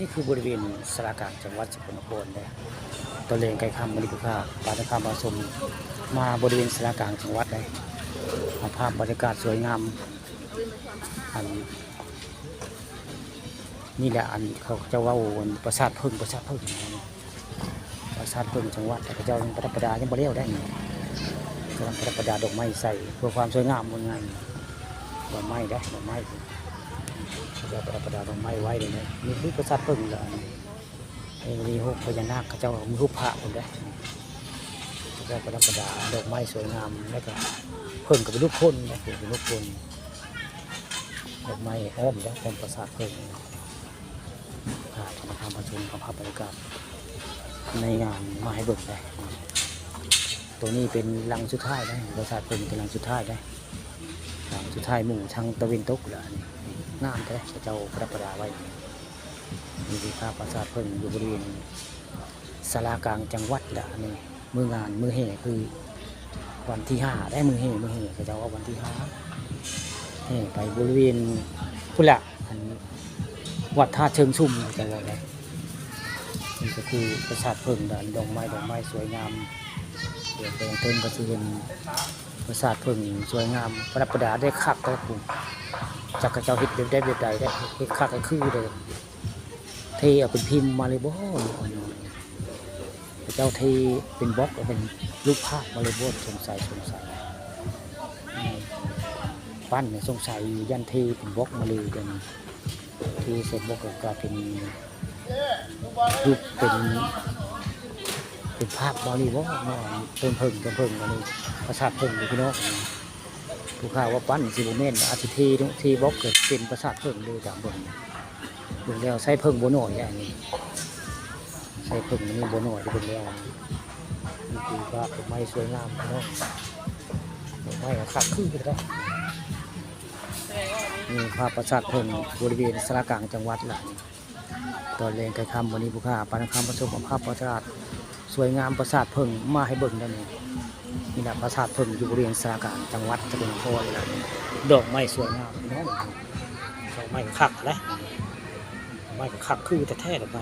นี่คือบริเวณสารกลางจังหวัดสกลนครเลยตัวเลงไก่คำบริกุภาพปาตคามผสมมาบริเวณสารกลางจังหวัดเลยภาพบรรยากาศสวยงามอันนี่แหละอันเขาจะว่าประสาทพึ่งประสาทพึ่งจังหวัดแต่เขาจะยังประดับประดายังบริเวณได้กำลังประดับประดาดอกไม้ใส่เพื่อความสวยงามงดงามดอกไม้ได้ดอกไม้เขาจะประดับประดาดอกไม้ไว้เลยนะนี่คือประสาทพึ่งเลยมีรูปพญานาคเขาจะมีรูปพระคนได้เขาจะประดับประดาดอกไม้สวยงามแล้วก็พึ่งกับเป็นรูปคนนะเป็นรูปคนดอกไม้อ้อมแล้วเป็นประสาทพึ่งธนาคารประชุมกับภาพบรรยากาศในงานมาให้เบิกได้ตัวนี้เป็นลังสุดท้ายได้ประสาทพึ่งเป็นลังสุดท้ายได้ลังสุดท้ายหมู่ทางตะวันตกเหรอนี่งามได้เจ้าประดับประดาไว้มีที่ภาพประสาทพึ่งอยู่บริเวณศาลากลางจังหวัดละนี่มืองานมือแห่คือวันที่5ได้มือแห่เจ้าว่าวันที่5แห่ไปบริเวณพุละวัดท่าเชิงชุ่มจะอะไรได้นี่ก็คือประสาทพึ่งดอกไม้สวยงามเดี๋ยวไปเติมก็จะเป็นประสาทพึ่งสวยงามประดับประดาได้คักได้ปุ่มจากกระเจ้าเห็ดได้แบบใดได้เห็ดคักก็คือเลยเทเอาเป็นพิมพ์มาเลยบ่เจ้าเทเป็นบล็อกเป็นรูปภาพมาเลยบ่สงสัยปั้นเนี่ยสงสัยยันเทเป็นบล็อกมาเลยกันที่เสร็จบล็อกก็เป็นรูปเป็นภาพมาเลยบ่เพิ่งมาเลยประสาทเพิ่งพี่น้องผู้ข่าวว่าปั้นสิบเมตรอาทิตย์ที่บล็อกเกิดเป็นประสาทเพิ่งเลยจากบนแล้วใช้เพิ่งโบหน่อยอย่างนี้ใช้เพิ่งนี่โบหน่อยที่เป็นแล้วนี่คือภาพดอกไม้สวยงามเนาะดอกไม้ขับขึ้นไปแล้วนี่ภาพประสาทเพิ่งบริเวณสารกลางจังหวัดหลังตอนแรงไก่คำวันนี้ผู้ข่าวปานคำผสมกับภาพประสาทสวยงามประสาทเพิ่งมาให้เบิ่งได้นี่นี่แหละประสาทเพิ่งอยู่บริเวณสารกลางจังหวัดสกลนครเลยดอกไม้สวยงามเนาะดอกไม้ขักเลยไม่ขักคือแต่แท้ดอกไม้